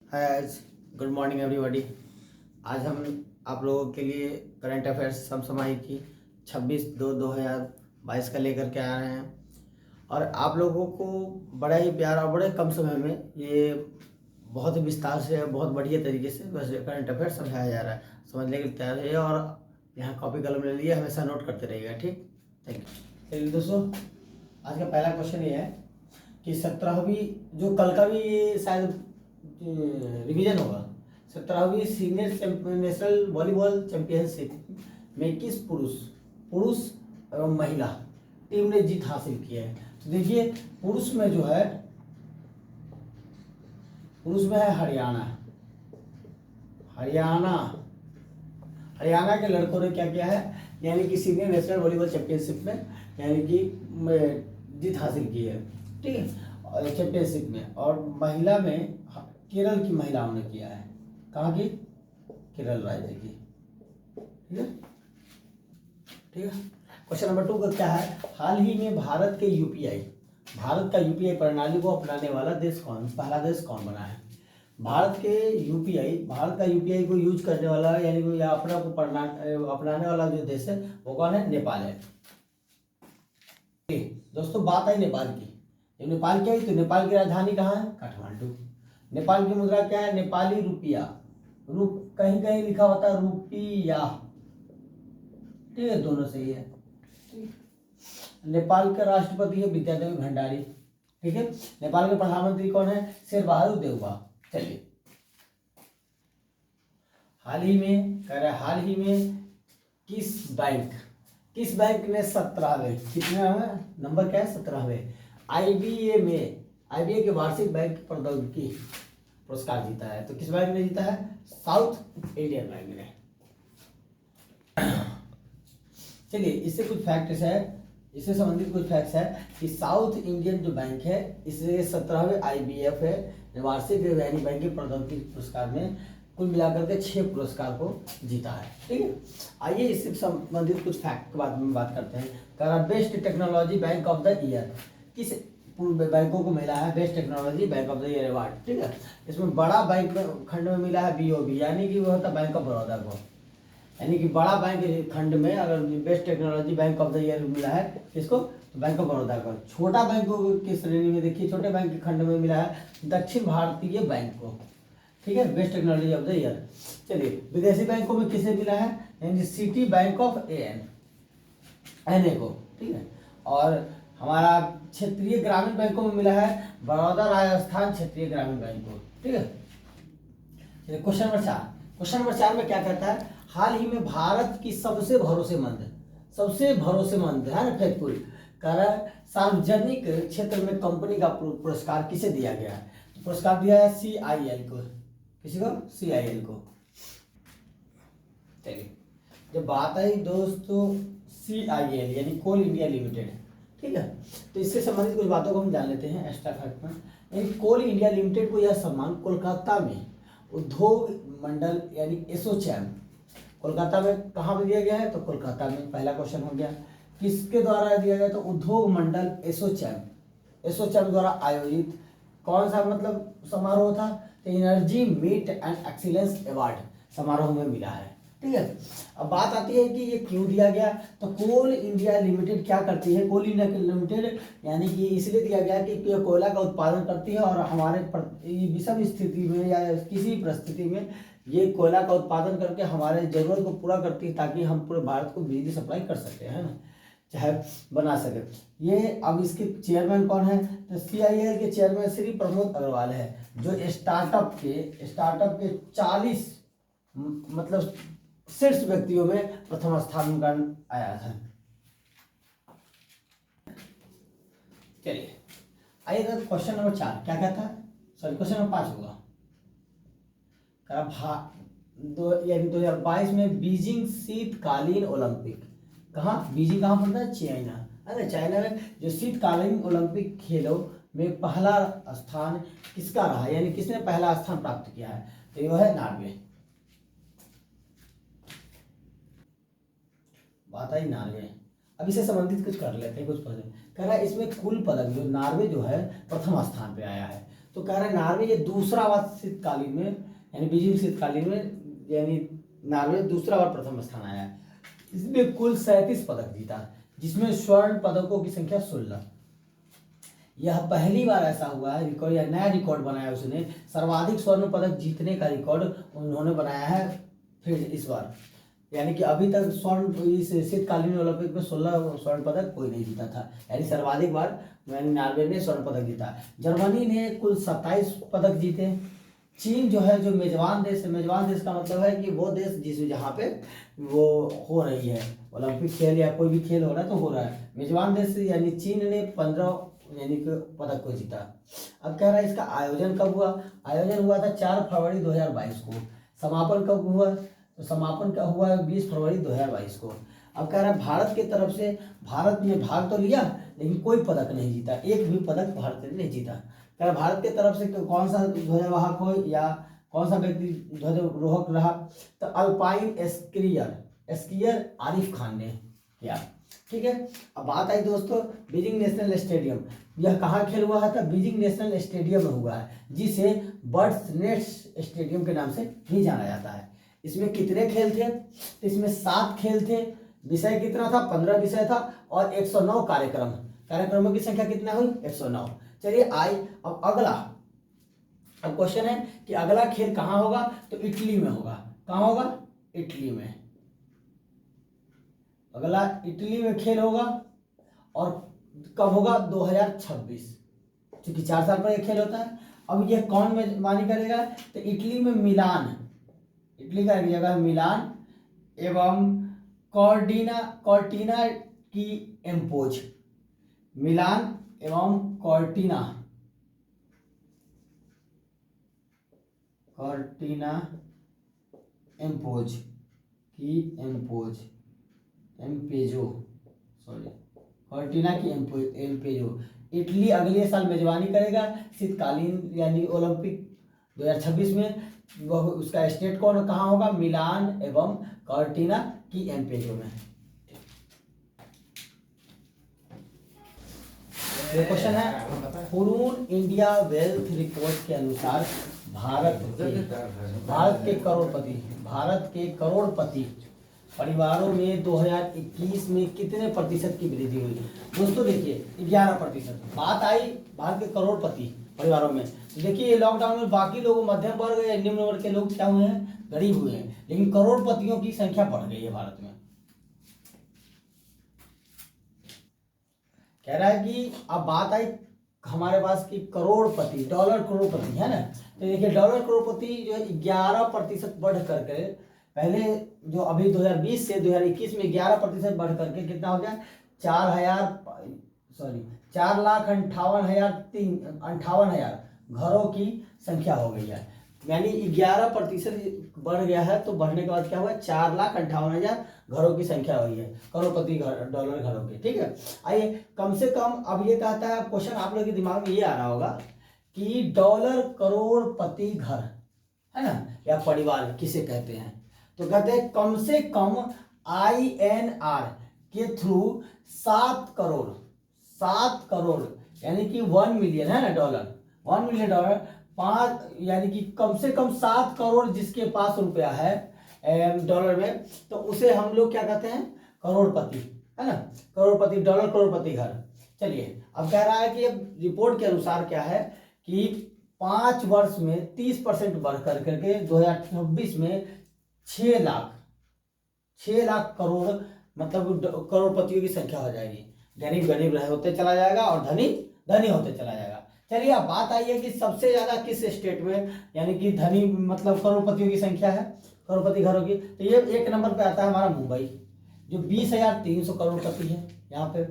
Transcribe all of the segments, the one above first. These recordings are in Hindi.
हाय, गुड मॉर्निंग एवरीबॉडी। आज हम आप लोगों के लिए करंट अफेयर्स समसामयिक की 26/2/2022 का लेकर के आ रहे हैं और आप लोगों को बड़ा ही प्यार और बड़े कम समय में ये बहुत ही विस्तार से बहुत बढ़िया तरीके से बस करंट अफेयर्स समझाया जा रहा है। समझने के लिए तैयार रहिए और यहाँ कॉपी कलम ले लिए, हमेशा नोट करते रहिएगा। ठीक, थैंक यू। चलिए दोस्तों, आज का पहला क्वेश्चन ये है कि 17वीं, जो कल का भी शायद रिवीजन होगा, 17वीं सीनियर नेशनल वॉलीबॉल चैंपियनशिप में किस पुरुष एवं महिला टीम ने जीत हासिल की है। तो देखिए, पुरुष में जो है, पुरुष में है हरियाणा के लड़कों ने क्या किया है, यानी कि सीनियर नेशनल वॉलीबॉल चैंपियनशिप में यानी कि जीत हासिल की है। ठीक है, और चैंपियनशिप में, और महिला में केरल की महिलाओं ने किया है। कहाँ की? केरल राज्य की। ठीक है, ठीक है। क्वेश्चन नंबर 2 का क्या है, हाल ही में भारत का यूपीआई प्रणाली को अपनाने वाला देश पहला देश कौन बना है। भारत का यूपीआई को यूज करने वाला यानी कि या अपनाने वाला जो देश है वो कौन है? नेपाल है। दोस्तों, बात आई नेपाल की। जब नेपाल की आई तो नेपाल की राजधानी कहाँ है? काठमांडू। नेपाल की मुद्रा क्या है? नेपाली रुपया। कहीं कहीं लिखा होता है रुपया। ठीक है, दोनों सही है। नेपाल का राष्ट्रपति है विद्यादेवी भंडारी। ठीक है, नेपाल के प्रधानमंत्री कौन है? शेरबहादुर देउबा। चलिए, हाल ही में किस बैंक ने 17वें, कितने नंबर क्या है? 17वें आईबीए के वार्षिक बैंक प्रौद्योगिकी पुरस्कार जीता है। तो किस बैंक ने जीता है? साउथ इंडियन बैंक ने। चलिए, इससे संबंधित कुछ फैक्ट्स है कि साउथ इंडियन जो बैंक है, इसे 17वें आईबीएफ है वार्षिक यानी बैंकिंग प्रौद्योगिकी पुरस्कार में कुल मिलाकर के 6 पुरस्कार को जीता है। ठीक है, आइए इससे संबंधित कुछ फैक्ट के बारे में बात करते हैं। Best technology bank of the year किस बैंकों को मिला है? Best technology bank of the year award. ठीक है, इसमें बड़ा बैंक खंड में मिला है बीओबी, यानी कि वो होता है बैंक ऑफ बड़ौदा को। यानी कि बड़ा बैंक खंड में अगर best technology bank of the year मिला है किसको? तो बैंक ऑफ बड़ौदा को। छोटा बैंकों की श्रेणी में देखिए, छोटे बैंक के खंड में मिला है दक्षिण भारतीय बैंक को। ठीक है, best technology of the year. चलिए, विदेशी बैंकों में किसे मिला है? यानी सिटी बैंक ऑफ एनए को। ठीक है, और हमारा क्षेत्रीय ग्रामीण बैंकों में मिला है बड़ौदा राजस्थान क्षेत्रीय ग्रामीण बैंक को। ठीक है, क्वेश्चन नंबर 4 में क्या कहता है, हाल ही में भारत की सबसे भरोसेमंद है ना, फेथफुल सार्वजनिक क्षेत्र में कंपनी का पुरस्कार किसे दिया गया है? तो पुरस्कार दिया है CIL को। किसी को? CIL को। चलिए, जब बात आई दोस्तों CIL यानी कोल इंडिया लिमिटेड। ठीक है, तो इससे संबंधित कुछ बातों को हम जान लेते हैं एक्स्ट्रा फैक्ट में। यानी कोल इंडिया लिमिटेड को यह सम्मान कोलकाता में उद्योग मंडल यानी एसोचैम, कोलकाता में कहाँ पर दिया गया है? तो कोलकाता में। पहला क्वेश्चन हो गया। किसके द्वारा दिया गया? तो उद्योग मंडल एसोचैम द्वारा आयोजित कौन सा मतलब समारोह था? तो energy meet and excellence award समारोह में मिला है। ठीक है, अब बात आती है कि ये क्यों दिया गया। तो कोल इंडिया लिमिटेड क्या करती है? कोल इंडिया लिमिटेड यानी कि इसलिए दिया गया कि कोयला का उत्पादन करती है और हमारे विषम स्थिति में या किसी परिस्थिति में ये कोयला का उत्पादन करके हमारे जरूरत को पूरा करती है, ताकि हम पूरे भारत को बिजली सप्लाई कर सकते हैं ना, चाहे बना सके। ये अब इसके चेयरमैन कौन है? तो CIL के चेयरमैन श्री प्रमोद अग्रवाल है, जो स्टार्टअप के 40 मतलब शीर्ष व्यक्तियों में प्रथम स्थान पर आया था। चलिए, आइए क्वेश्चन नंबर 4 क्या कहता है? सॉरी, क्वेश्चन नंबर 5 होगा। 2022 में बीजिंग शीतकालीन ओलंपिक, बीजिंग कहाँ पड़ता है? चाइना है ना। चाइना में जो शीतकालीन ओलंपिक खेलों में पहला स्थान किसका रहा, यानी किसने पहला स्थान प्राप्त किया है? तो ये है नॉर्वे। बात आई नॉर्वे। अब इससे संबंधित कुछ कर लेते हैं, कुछ पदक कह रहा है। इसमें कुल पदक जो नॉर्वे जो है प्रथम स्थान पे आया है। तो कह रहे हैं नॉर्वे ये दूसरा बार शीतकालीन में, यानी बीजिंग शीतकालीन में, यानी नॉर्वे दूसरा बार प्रथम स्थान आया है। इसमें कुल 37 पदक जीता, जिसमें स्वर्ण पदकों की संख्या 16। यह पहली बार ऐसा हुआ है, रिकॉर्ड या नया रिकॉर्ड बनाया उसने, सर्वाधिक स्वर्ण पदक जीतने का रिकॉर्ड उन्होंने बनाया है फिर इस बार। यानी कि अभी तक स्वर्ण इस शीतकालीन ओलंपिक में 16 स्वर्ण पदक कोई नहीं जीता था, यानी सर्वाधिक बार नॉर्वे ने स्वर्ण पदक जीता। जर्मनी ने कुल 27 पदक जीते। चीन जो है, जो मेजबान देश है, मेजबान देश का मतलब है कि वो देश जिस जहाँ पे वो हो रही है ओलंपिक खेल या कोई भी खेल हो रहा है तो हो रहा है, मेजबान देश यानी चीन ने 15 यानी कि पदक को जीता। अब कह रहा है इसका आयोजन कब हुआ? आयोजन हुआ था 4 फरवरी 2022 को। समापन कब हुआ? तो समापन का हुआ 20 फरवरी 2022 को। अब कह रहा है भारत की तरफ से, भारत ने भाग तो लिया लेकिन कोई पदक नहीं जीता, एक भी पदक भारत ने नहीं जीता। कह रहा भारत की तरफ से कौन सा ध्वजवाहक हो या कौन सा व्यक्ति ध्वजारोहक रहा? तो अल्पाइन स्कीयर आरिफ खान ने किया। ठीक है, अब बात आई दोस्तों बीजिंग नेशनल स्टेडियम। यह कहाँ खेल हुआ था? बीजिंग नेशनल स्टेडियम में हुआ है, जिसे बर्ड्स नेस्ट स्टेडियम के नाम से भी जाना जाता है। इसमें कितने खेल थे? तो इसमें 7 खेल थे। विषय कितना था? 15 विषय था और 109 कार्यक्रम। कार्यक्रमों की संख्या कितना हुई? 109। चलिए अब अगला, अब क्वेश्चन है कि अगला खेल कहाँ होगा? तो इटली में होगा। कहाँ होगा? इटली में। अगला इटली में खेल होगा और कब होगा? 2026, क्योंकि 4 साल पर एक खेल होता है। अब यह कौन मेजबानी करेगा? तो इटली में मिलान, इटली का एक जगह मिलान एवं कॉर्टिना की एम्पोज, मिलान एवं कॉर्टिना एम्पोज की एम्पेजो कॉर्टिना की एम्पेजो। इटली अगले साल मेजबानी करेगा शीतकालीन यानी ओलंपिक 2026 में। वह उसका स्टेट कौन कहाँ होगा? मिलान एवं कॉर्टिना की एम्पेजो में। ये क्वेश्चन है, हुरून इंडिया वेल्थ रिपोर्ट के अनुसार भारत के करोड़पति परिवारों में 2021 में कितने प्रतिशत की वृद्धि हुई? दोस्तों देखिए 11%। बात आई भारत के करोड़पति परिवारों में, देखिए लॉकडाउन में बाकी लोग मध्यम वर्ग या निम्न वर्ग के लोग क्या हुए हैं? गरीब हुए हैं, लेकिन करोड़पतियों की संख्या बढ़ गई है भारत में। कह रहा है कि अब बात आई हमारे पास की करोड़पति, डॉलर करोड़पति है ना। तो देखिए डॉलर करोड़पति जो है 11% बढ़ करके, पहले जो अभी 2020 से 2021 में 11% बढ़ करके कितना हो गया? 4,58,000 घरों की संख्या हो गई है। यानी 11% बढ़ गया है, तो बढ़ने के बाद क्या हुआ? 4,58,000 घरों की संख्या हुई है, करोड़पति डॉलर घरों की। ठीक है, आइए कम से कम अब ये कहता है, क्वेश्चन आप लोगों के दिमाग में ये आ रहा होगा कि डॉलर करोड़पति घर है ना, या परिवार किसे कहते हैं? तो कहते हैं कम से कम INR के थ्रू 7 करोड़ यानी कि 1 मिलियन है ना डॉलर, 1 मिलियन डॉलर 5, यानी कि कम से कम 7 करोड़ जिसके पास रुपया है डॉलर में, तो उसे हम लोग क्या कहते हैं? करोड़पति है ना, करोड़पति, डॉलर करोड़पति घर। चलिए अब कह रहा है कि अब रिपोर्ट के अनुसार क्या है कि 5 वर्ष में 30% बढ़ करके 2026 में 6 लाख करोड़ मतलब करोड़पतियों की संख्या हो जाएगी। गरीब गरीब होते चला जाएगा और धनी धनी होते चला जाएगा। चलिए अब बात आई है कि सबसे ज्यादा किस स्टेट में यानी कि धनी मतलब करोड़पतियों की संख्या है, करोड़पति घरों की? तो ये 1 नंबर पे आता है हमारा मुंबई, जो 20,300 करोड़पति है यहाँ पे।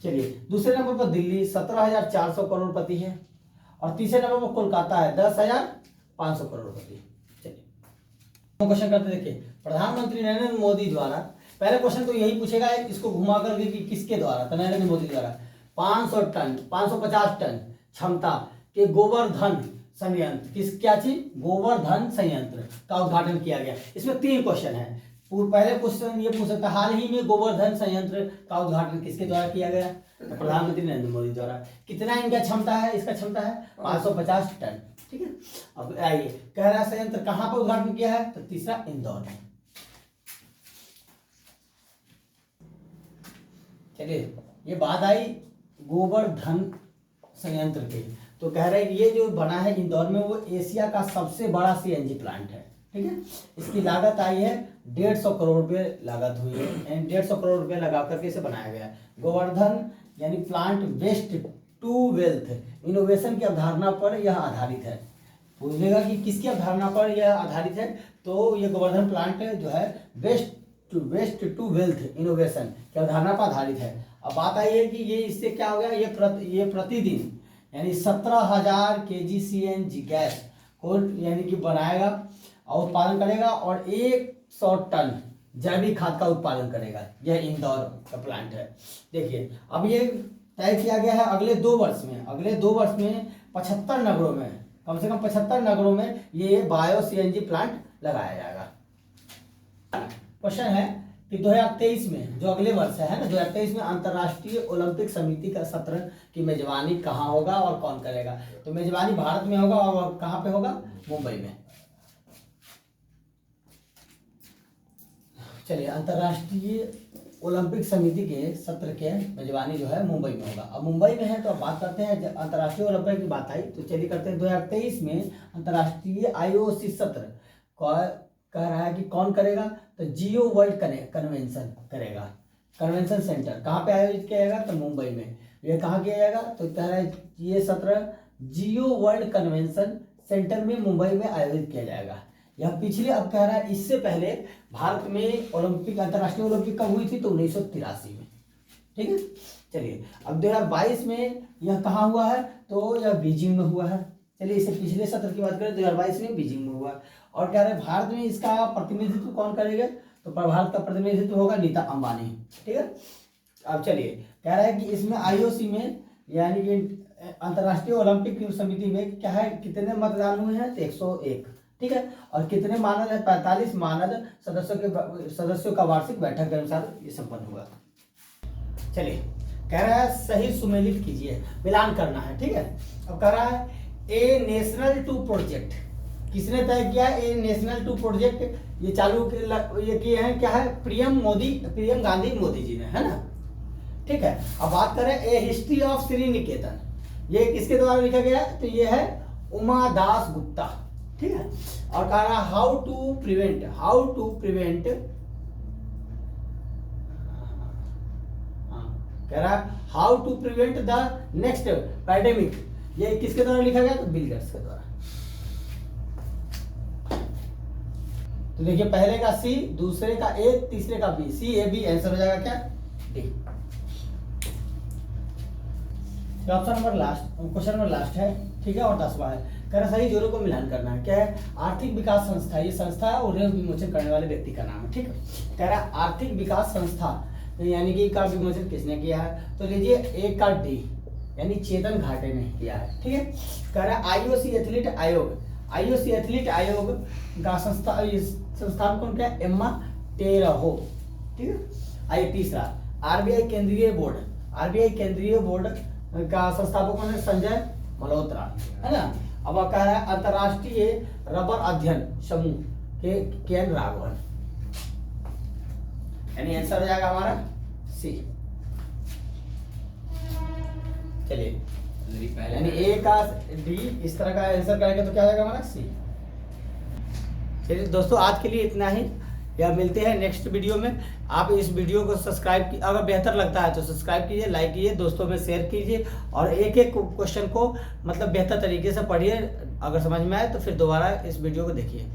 चलिए दूसरे नंबर पर दिल्ली 17,400 करोड़पति है, और तीसरे नंबर पर कोलकाता है 10,500 करोड़पति। चलिए क्वेश्चन करते देखिए, प्रधानमंत्री नरेंद्र मोदी द्वारा, पहले क्वेश्चन तो यही पूछेगा इसको घुमा करके कि किसके द्वारा? तो नरेंद्र मोदी द्वारा 550 टन क्षमता के गोवर्धन संयंत्र, क्या चीज? गोवर्धन संयंत्र का उद्घाटन किया गया। इसमें 3 क्वेश्चन है। पहले क्वेश्चन ये पूछ सकता, हाल ही में गोवर्धन संयंत्र का उद्घाटन किसके द्वारा किया गया? तो प्रधानमंत्री नरेंद्र मोदी द्वारा। कितना इनका क्षमता है, इसका क्षमता है 550 टन। ठीक है, अब आइए, कह रहा संयंत्र कहाँ पर उद्घाटन किया है? तो तीसरा इंदौर में। चलिए, ये बात आई गोवर्धन संयंत्र की, तो कह रहे हैं कि ये जो बना है इंदौर में वो एशिया का सबसे बड़ा सीएनजी प्लांट है। ठीक है, इसकी लागत आई है 150 करोड़ रुपए लागत हुई है, 150 करोड़ रुपए लगा करके इसे बनाया गया है। गोवर्धन यानी plant waste to wealth innovation की अवधारणा पर यह आधारित है। पूछेगा कि किसकी अवधारणा पर यह आधारित है, तो ये गोवर्धन प्लांट जो है वेस्ट टू वेल्थ इनोवेशन की अवधारणा पर आधारित है। अब बात आई है कि ये इससे क्या हो गया, ये प्रतिदिन यानी 17,000 kg CNG गैस को यानी कि बनाएगा और उत्पादन करेगा और 100 टन जैविक खाद का उत्पादन करेगा। यह इंदौर का प्लांट है। देखिए, अब ये तय किया गया है अगले 2 वर्ष में 75 नगरों में, कम से कम 75 नगरों में ये बायो CNG प्लांट लगाया जाएगा। क्वेश्चन है कि 2023 में जो अगले वर्ष है ना, 2023 में अंतर्राष्ट्रीय ओलंपिक समिति का सत्र की मेजबानी कहाँ होगा और कौन करेगा? तो मेजबानी भारत में होगा और कहाँ पे होगा? मुंबई में। चलिए, अंतर्राष्ट्रीय ओलंपिक समिति के सत्र के मेजबानी जो है मुंबई में होगा। अब मुंबई में है तो अब बात करते हैं, जब अंतर्राष्ट्रीय ओलंपिक की बात आई तो चलिए करते हैं 2023 में अंतर्राष्ट्रीय IOC सत्र कह रहा है कि कौन करेगा? तो जियो वर्ल्ड कन्वेंशन करेगा। कन्वेंशन सेंटर कहाँ पे आयोजित किया जाएगा? तो मुंबई में। ये कहाँ किया जाएगा? तो कह रहा है ये सत्र जियो वर्ल्ड कन्वेंशन सेंटर में मुंबई में आयोजित किया जाएगा। यह पिछले, अब कह रहा है इससे पहले भारत में ओलंपिक, अंतर्राष्ट्रीय ओलंपिक कब हुई थी? तो 1983 में। ठीक है, चलिए, अब 2022 में यह कहाँ हुआ है? तो यह बीजिंग में हुआ है। चलिए, इससे पिछले सत्र की बात करें, 2022 में बीजिंग में हुआ। और कह रहे हैं भारत में इसका प्रतिनिधित्व कौन करेगा? तो भारत का प्रतिनिधित्व होगा नीता अंबानी। ठीक है, अब चलिए, कह रहा है कि इसमें IOC में यानी कि अंतर्राष्ट्रीय ओलंपिक समिति में क्या है, कितने मतदान हुए हैं? तो 101। ठीक है, और कितने मानद है? 45 मानद सदस्यों का वार्षिक बैठक के अनुसार ये संपन्न हुआ। चलिए, कह रहा है सही सुमेलित कीजिए, मिलान करना है। ठीक है, अब कह रहा है ए नेशनल 2 प्रोजेक्ट किसने तय किया? ए नेशनल 2 प्रोजेक्ट ये चालू ये किए हैं, क्या है? पीएम गांधी मोदी जी ने, है ना। ठीक है, अब बात करें ए हिस्ट्री ऑफ श्री निकेतन, ये किसके द्वारा लिखा गया है? तो ये है उमा दास गुप्ता। ठीक है, और कह रहा हाउ टू प्रिवेंट कह रहा how to prevent the next pandemic, ये किसके द्वारा लिखा गया? तो बिल गेट्स के द्वारा। तो देखिए, पहले का C, दूसरे का A, तीसरे का B, CAB आंसर हो जाएगा क्या? D। क्वेश्चन नंबर लास्ट है। ठीक है, और 10वां है। कह रहा सही जोड़ों को मिलान करना है। क्या है? आर्थिक विकास संस्था, ये संस्था है और विमोचन करने वाले व्यक्ति का नाम है। ठीक है, कह रहा आर्थिक विकास संस्था यानी कि का विमोचन किसने किया है? तो लीजिए, एक का D यानी चेतन घाटे ने किया है। ठीक है, कह रहा IOC एथलीट आयोग का संस्थान कौन क्या है? एम्मा टेरहो। ठीक है, आइए तीसरा, RBI केंद्रीय बोर्ड का संस्थापक कौन है? संजय मल्होत्रा, है ना। अब कह रहा है अंतर्राष्ट्रीय रबर अध्ययन समूह के केएन राघवन, यानी आंसर हो जाएगा हमारा C। चलिए, यानी A का D इस तरह का आंसर करेंगे तो क्या हो जाएगा हमारा C। चलिए दोस्तों, आज के लिए इतना ही, या मिलते हैं नेक्स्ट वीडियो में। आप इस वीडियो को सब्सक्राइब अगर बेहतर लगता है तो सब्सक्राइब कीजिए, लाइक कीजिए, दोस्तों में शेयर कीजिए और एक एक क्वेश्चन को मतलब बेहतर तरीके से पढ़िए। अगर समझ में आए तो फिर दोबारा इस वीडियो को देखिए।